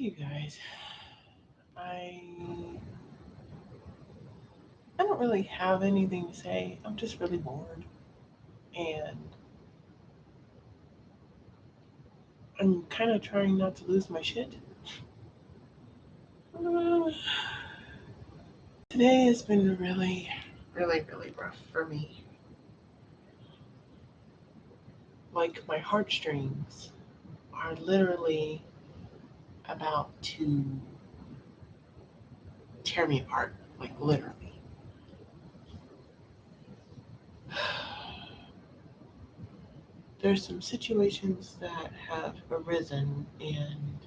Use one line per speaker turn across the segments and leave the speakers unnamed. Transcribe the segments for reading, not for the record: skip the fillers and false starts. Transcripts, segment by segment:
Hey you guys, I I don't really have anything to say. I'm just really bored, and I'm kind of trying not to lose my shit. Uh, Today has been really rough for me. Like my heartstrings are literally about to tear me apart. Like literally. There's some situations that have arisen, and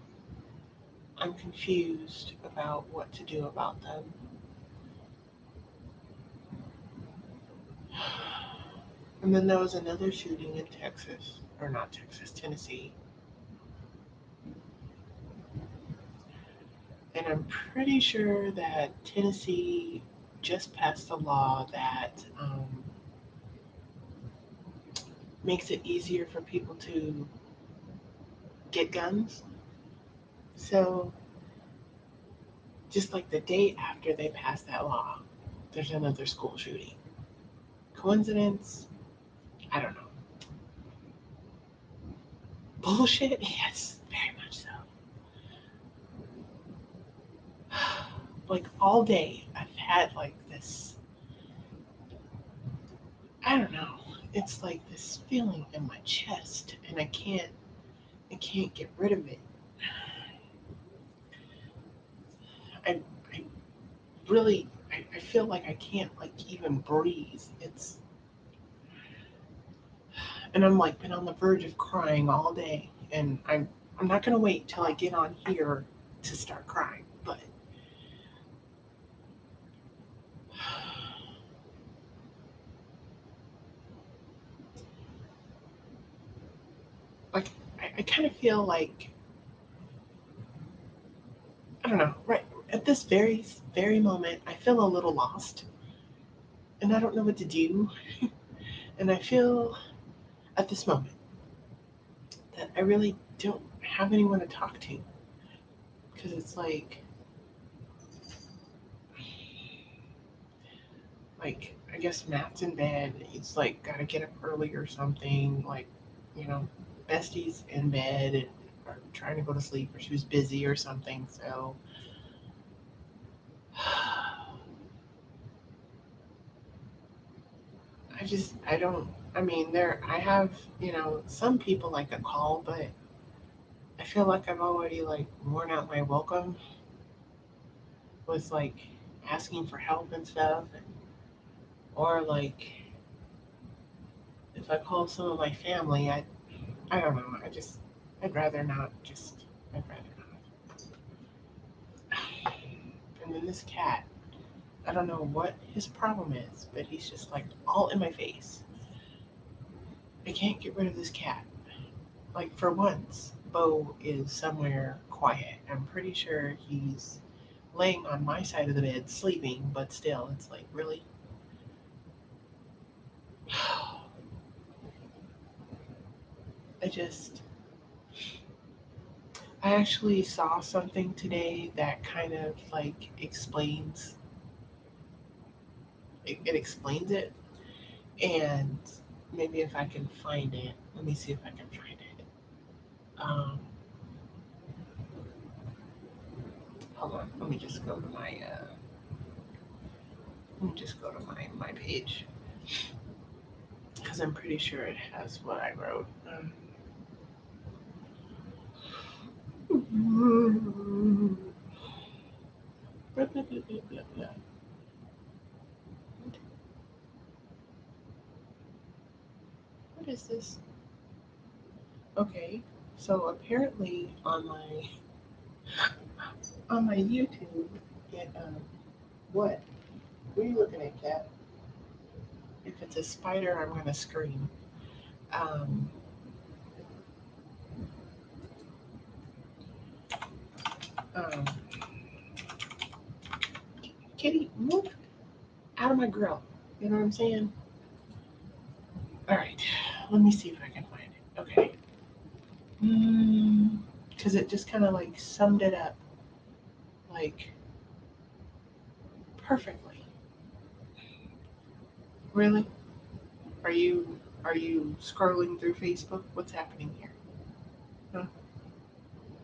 I'm confused about what to do about them. And then there was another shooting in Texas, or not Texas, Tennessee. And I'm pretty sure that Tennessee just passed a law that makes it easier for people to get guns. So, just like the day after they passed that law, there's another school shooting. Coincidence? I don't know. Bullshit? Yes, very much so. Like all day, I've had like this, I don't know. It's like this feeling in my chest, and I can't get rid of it. I really, I feel like I can't like even breathe. And I'm like been on the verge of crying all day, and I'm not gonna wait till I get on here to start crying, but like I kind of feel like I don't know. Right at this very moment, I feel a little lost, and I don't know what to do. And I feel at this moment that I really don't have anyone to talk to because it's like I guess Matt's in bed. He's like got to get up early or something. Like, you know, Bestie's in bed and or trying to go to sleep, or she was busy or something. So I don't. I mean, I have some people I could call, but I feel like I've already like worn out my welcome with like asking for help and stuff, or like if I call some of my family, I don't know. I'd rather not. I'd rather not. And then this cat, I don't know what his problem is, but he's just like all in my face. I can't get rid of this cat. Like for once, Bo is somewhere quiet. I'm pretty sure he's laying on my side of the bed sleeping, but still, it's like really. I just I actually saw something today that kind of like it explains it, and maybe if I can find it, let me see if I can find it. Um, Hold on, let me just go to my page because I'm pretty sure it has what I wrote. Blah, blah, blah, blah, blah, blah. What is this? Okay, so apparently on my YouTube, it what? What are you looking at, cat? If it's a spider, I'm gonna scream. Um, um, Kitty, move out of my grill. You know what I'm saying? All right, let me see if I can find it. Okay. Because because it just kind of like summed it up like perfectly. Really? Are you are you scrolling through Facebook? What's happening here? Huh?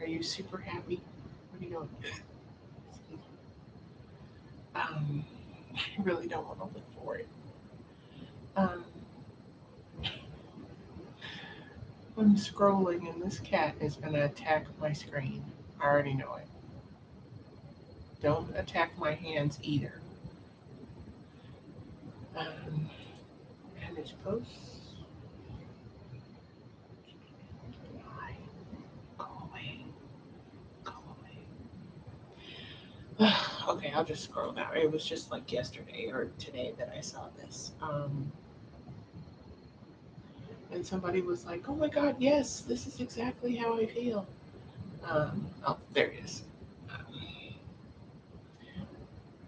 Are you super happy? What are you doing? I really don't want to look for it. Um, I'm scrolling and this cat is gonna attack my screen. I already know it. Don't attack my hands either. Manage posts. Go away. Go away. Okay, I'll just scroll down. It was just like yesterday or today that I saw this. And somebody was like, "Oh my God, yes, this is exactly how I feel." Oh, there it is.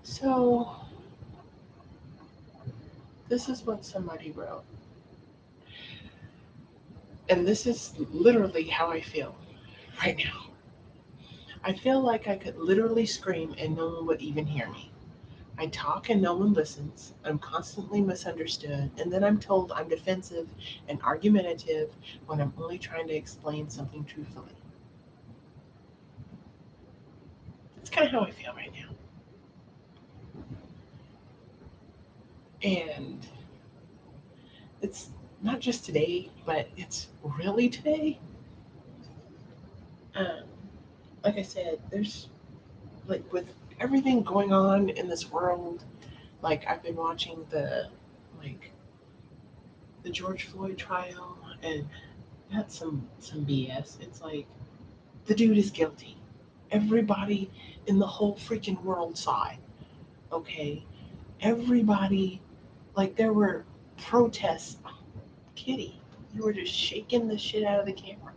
So this is what somebody wrote, and this is literally how I feel right now. I feel like I could literally scream and no one would even hear me. I talk and no one listens. I'm constantly misunderstood, and then I'm told I'm defensive and argumentative when I'm only trying to explain something truthfully. That's kind of how I feel right now. And it's not just today, but it's really today. Um, like I said, there's like with everything going on in this world, like I've been watching like the George Floyd trial, and that's some BS. It's like the dude is guilty. Everybody in the whole freaking world saw it. Okay, everybody, like there were protests. Kitty, you were just shaking the shit out of the camera.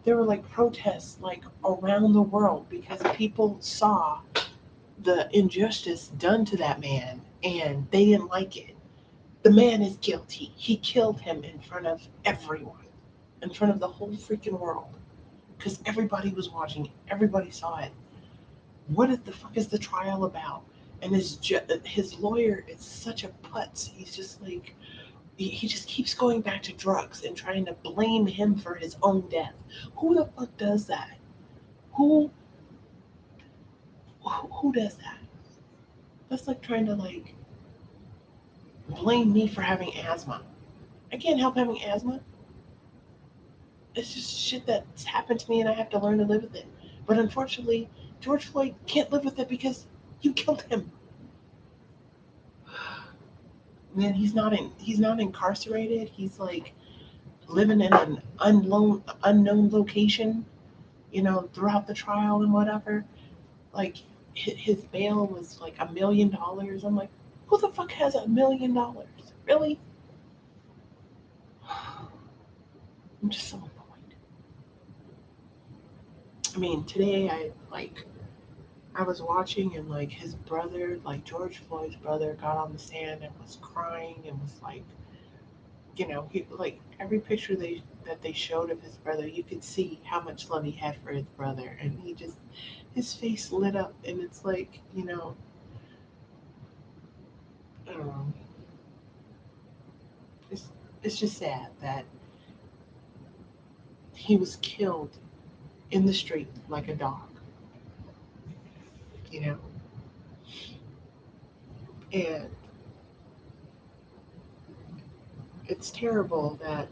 There were like protests like around the world because people saw the injustice done to that man and they didn't like it. The man is guilty. He killed him in front of everyone, in front of the whole freaking world, because everybody was watching. Everybody saw it. What the fuck is the trial about? And his lawyer is such a putz. He's just like he just keeps going back to drugs and trying to blame him for his own death. Who the fuck does that? Who who does that? That's like trying to like blame me for having asthma. I can't help having asthma. It's just shit that's happened to me and I have to learn to live with it. But unfortunately, George Floyd can't live with it because you killed him. Man, he's not incarcerated. He's like living in an unknown location, throughout the trial and whatever. Like his bail was like $1 million. I'm like, who the fuck has $1 million? Really? I'm just so annoyed. I mean, today I was watching and like his brother, like George Floyd's brother, got on the stand and was crying and was like, he like every picture they showed of his brother, you could see how much love he had for his brother, and he just his face lit up, and it's like, I don't know, it's it's just sad that he was killed in the street like a dog, you know, and it's terrible that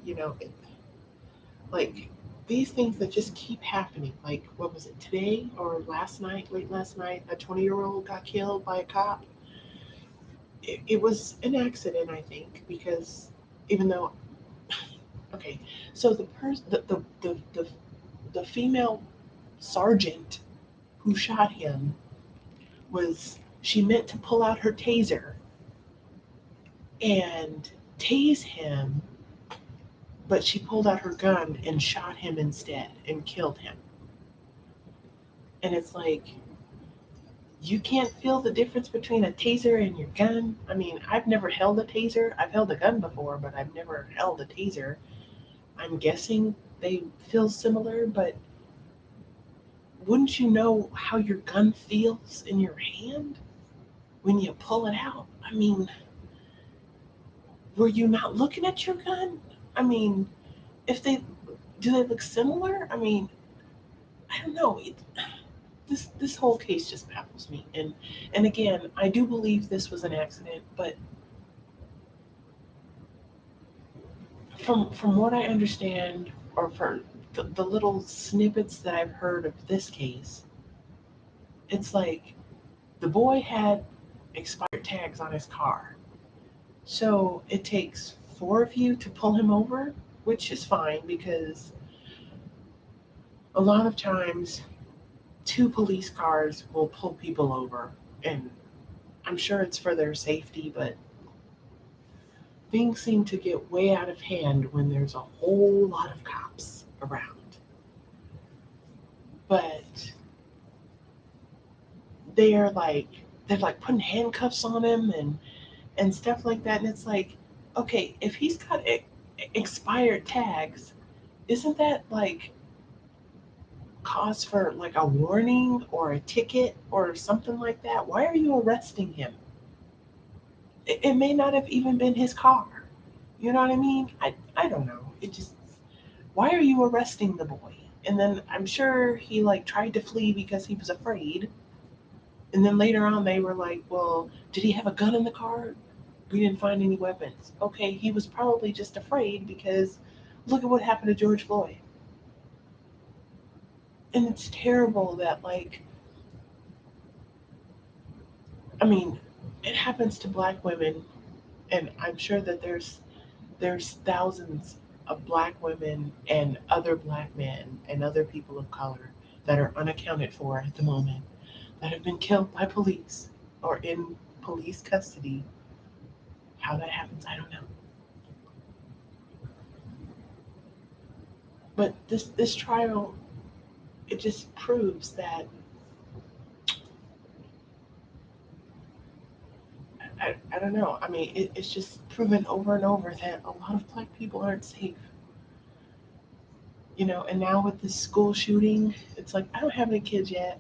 like these things that just keep happening. Like, what was it, today or last night, late last night? A 20-year-old got killed by a cop. It was an accident, I think, because even though, okay, so the female sergeant who shot him was she meant to pull out her taser and tase him, but she pulled out her gun and shot him instead and killed him. And it's like, you can't feel the difference between a taser and your gun. I mean, I've never held a taser. I've held a gun before, but I've never held a taser. I'm guessing they feel similar, but wouldn't you know how your gun feels in your hand when you pull it out? I mean, were you not looking at your gun? I mean, if they do they look similar? I mean, I don't know. This whole case just baffles me. And again, I do believe this was an accident, but from what I understand, or from the little snippets that I've heard of this case, it's like the boy had expired tags on his car. So it takes four of you to pull him over, which is fine because a lot of times two police cars will pull people over. And I'm sure it's for their safety, but things seem to get way out of hand when there's a whole lot of cops around. But they are like they're like putting handcuffs on him and stuff like that, and it's like, okay, if he's got expired tags, isn't that like cause for like a warning or a ticket or something like that? Why are you arresting him? It may not have even been his car. You know what I mean? I don't know. It just, why are you arresting the boy? And then I'm sure he like tried to flee because he was afraid. And then later on they were like, well, did he have a gun in the car? We didn't find any weapons. Okay, he was probably just afraid because look at what happened to George Floyd. And it's terrible that like, I mean, it happens to black women, and I'm sure that there's thousands of black women and other black men and other people of color that are unaccounted for at the moment that have been killed by police or in police custody. How that happens, I don't know. But this trial, it just proves that I don't know. I mean, it's just proven over and over that a lot of black people aren't safe. And now with this school shooting, it's like I don't have any kids yet,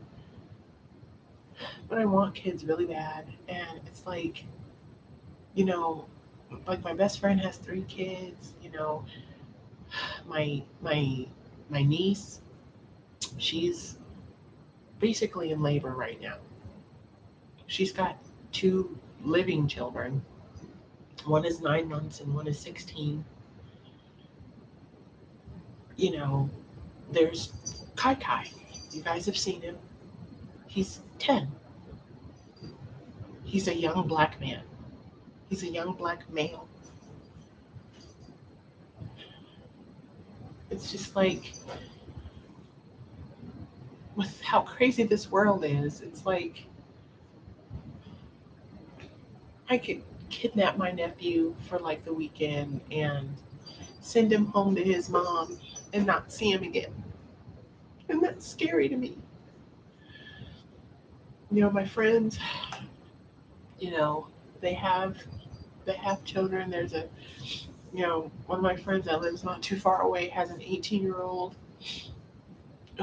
but I want kids really bad. And it's you know, like my best friend has three kids. My my my niece, she's basically in labor right now. She's got two living children. One is 9 months and one is 16. You know, there's Kai Kai. You guys have seen him. He's 10. He's a young black man. He's a young black male. It's just like with how crazy this world is, it's like I could kidnap my nephew for like the weekend and send him home to his mom and not see him again. And that's scary to me. My friends, you know, they have they have children. There's one of my friends that lives not too far away has an 18-year-old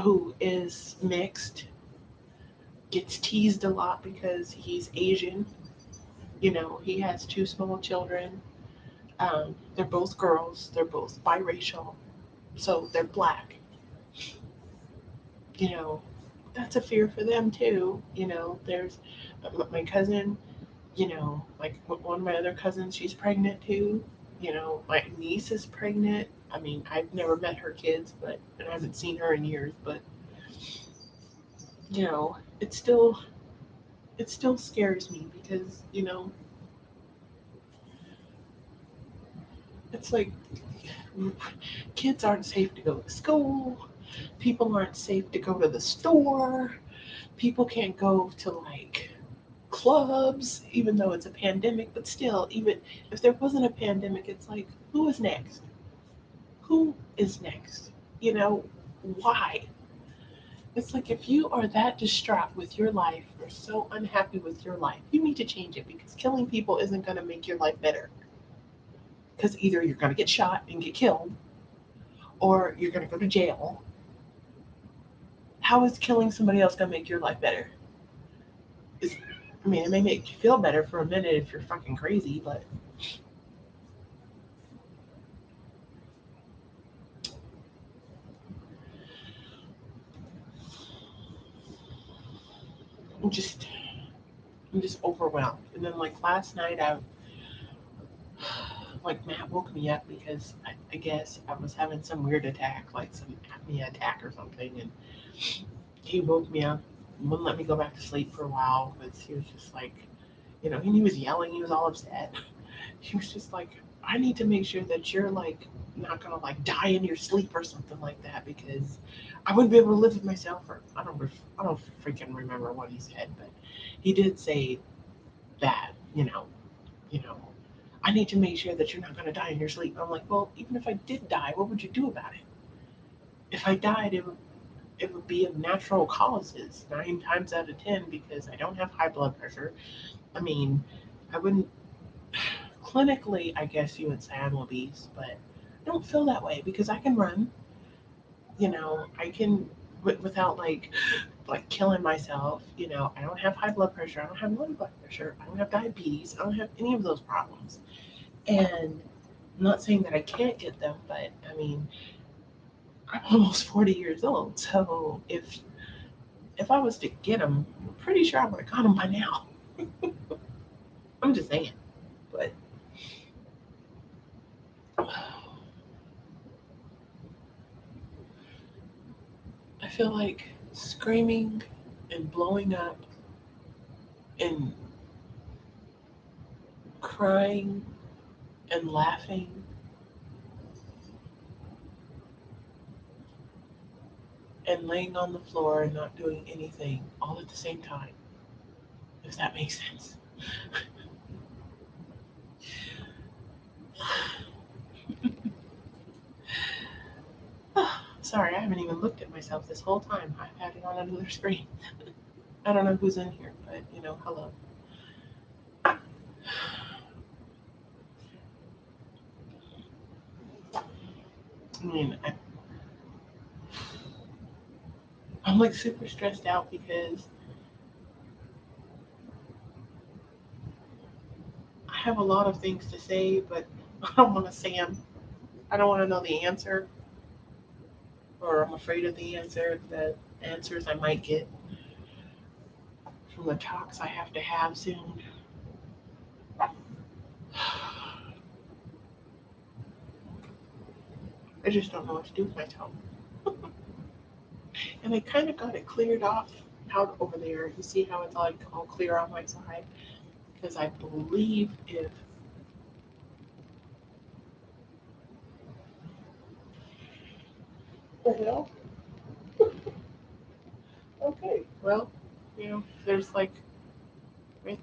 who is mixed, gets teased a lot because he's Asian. He has two small children. They're both girls. They're both biracial, so they're black. You know, that's a fear for them too. There's my cousin. Like one of my other cousins, she's pregnant too. My niece is pregnant. I mean, I've never met her kids, but and I haven't seen her in years. But you know, it still it still scares me because it's like kids aren't safe to go to school. People aren't safe to go to the store. People can't go to like clubs, even though it's a pandemic. But still, even if there wasn't a pandemic, it's like, who is next? Who is next? You know, why? It's like if you are that distraught with your life or so unhappy with your life, you need to change it because killing people isn't going to make your life better. Because either you're going to get shot and get killed, or you're going to go to jail, How is killing somebody else gonna make your life better? It's, I mean, it may make you feel better for a minute if you're fucking crazy, but I'm just I'm just overwhelmed. And then like last night, I like Matt woke me up because I guess I was having some weird attack, like some apnea attack or something, and he woke me up, wouldn't let me go back to sleep for a while because he was just like, and he was yelling, he was all upset. He was just like, I need to make sure that you're like not gonna like die in your sleep or something like that because I wouldn't be able to live with myself. Or I don't freaking remember what he said, but he did say that, you know, I need to make sure that you're not gonna die in your sleep. I'm like, well, even if I did die, what would you do about it? If I died, it would be of natural causes 9 times out of 10 because I don't have high blood pressure. I mean, I wouldn't clinically, I guess you would say I'm obese, but I don't feel that way because I can run. I can without like killing myself. I don't have high blood pressure. I don't have low blood pressure. I don't have diabetes. I don't have any of those problems. And I'm not saying that I can't get them, but I mean, I'm almost 40 years old. So if I was to get them, I'm pretty sure I would have got them by now. I'm just saying. But I feel like screaming and blowing up and crying and laughing and laying on the floor and not doing anything all at the same time, if that makes sense. Sorry, I haven't even looked at myself this whole time. I've had it on another screen. I don't know who's in here, but hello. I mean, I'm like super stressed out because I have a lot of things to say, but I don't want to say them. I don't want to know the answer, or I'm afraid of the answer, the answers I might get from the talks I have to have soon. I just don't know what to do with myself. And I kind of got it cleared off out over there. You see how it's like all clear on my side? Because I believe if the hell, okay, well, there's right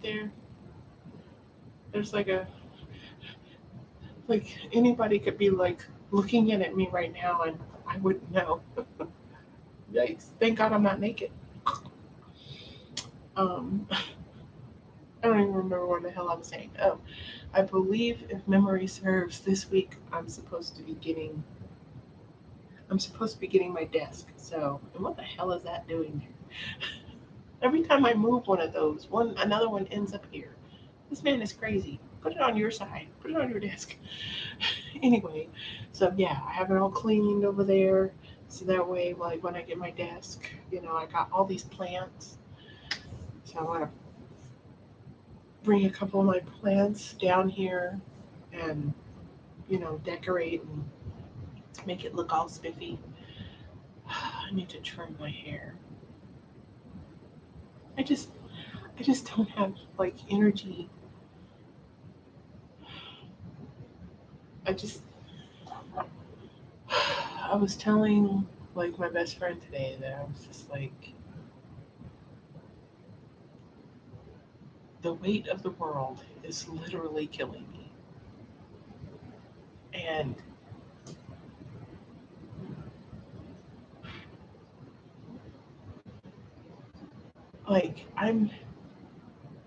there. There's like anybody could be like looking in at me right now, and I wouldn't know. Yikes! Thank God I'm not naked. I don't even remember what the hell I was saying. Oh, I believe if memory serves, this week I'm supposed to be getting my desk. So, and what the hell is that doing there? Every time I move one of those, another one ends up here. This man is crazy. Put it on your side. Put it on your desk. Anyway, so yeah, I have it all cleaned over there. So that way, like when I get my desk, I got all these plants. So I want to bring a couple of my plants down here and decorate and make it look all spiffy. I need to trim my hair. I just I just don't have like energy. I just I was telling like my best friend today that I was just like the weight of the world is literally killing me. And like I'm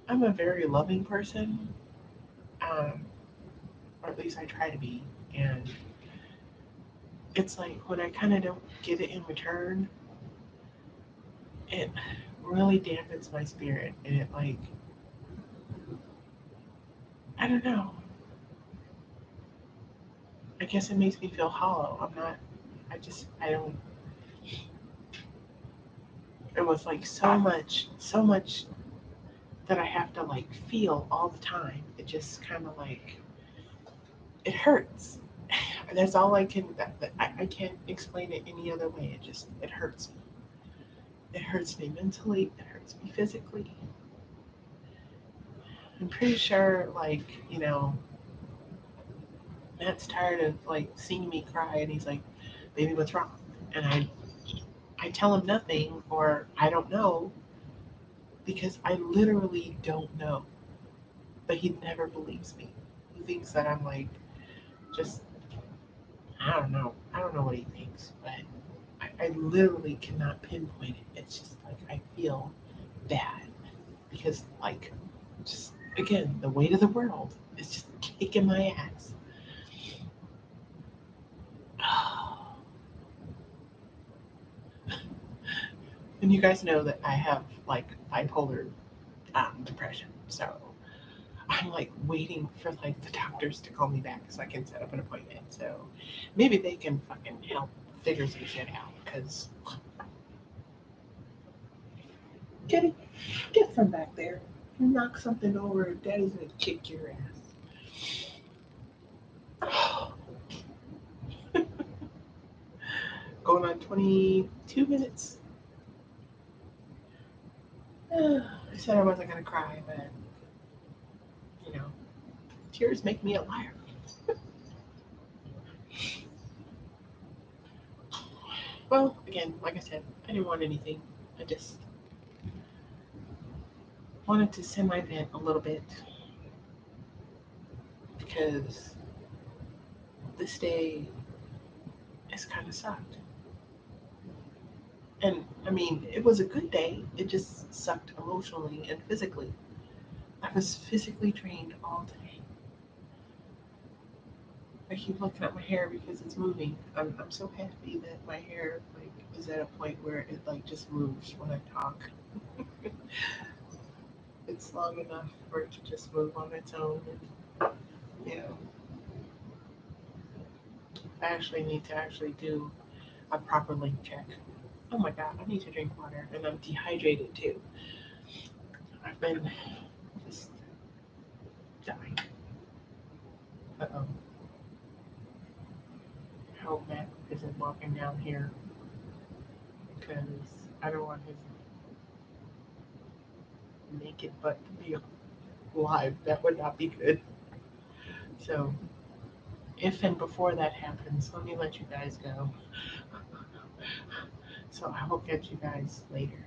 a very loving person. Um or at least I try to be. And it's like when I kind of don't get it in return, it really dampens my spirit, and it like, I don't know. I guess it makes me feel hollow. I'm not. I don't. It was like so much that I have to like feel all the time. It just kind of like it hurts. That's all I can. I can't explain it any other way. It hurts me. It hurts me mentally. It hurts me physically. I'm pretty sure, like, you know, Matt's tired of like seeing me cry, and he's like, "Baby, what's wrong?" And I tell him nothing, or I don't know, because I literally don't know. But he never believes me. He thinks that I'm like just, I don't know. I don't know what he thinks, but I literally cannot pinpoint it. It's just like I feel bad because, like, just again, the weight of the world is just kicking my ass. And you guys know that I have like bipolar depression, so I'm like waiting for like the doctors to call me back so I can set up an appointment. So maybe they can fucking help figure some shit out. Cause get it, get from back there. Knock something over. Daddy's gonna kick your ass. Going on 22 minutes. I said I wasn't gonna cry, but you know, tears make me a liar. Well, again, like I said, I didn't want anything. I just wanted to semi vent a little bit because this day has kind of sucked. And I mean, it was a good day. It just sucked emotionally and physically. I was physically drained all day. I keep looking at my hair because it's moving. I'm so happy that my hair like is at a point where it like just moves when I talk. It's long enough for it to just move on its own, and you know, I actually need to actually do a proper link check. Oh my god, I need to drink water, and I'm dehydrated too. I've been just dying. Uh-oh. I hope Matt isn't walking down here because I don't want his naked butt to be live. That would not be good. So, if and before that happens, let me let you guys go. So, I will catch you guys later.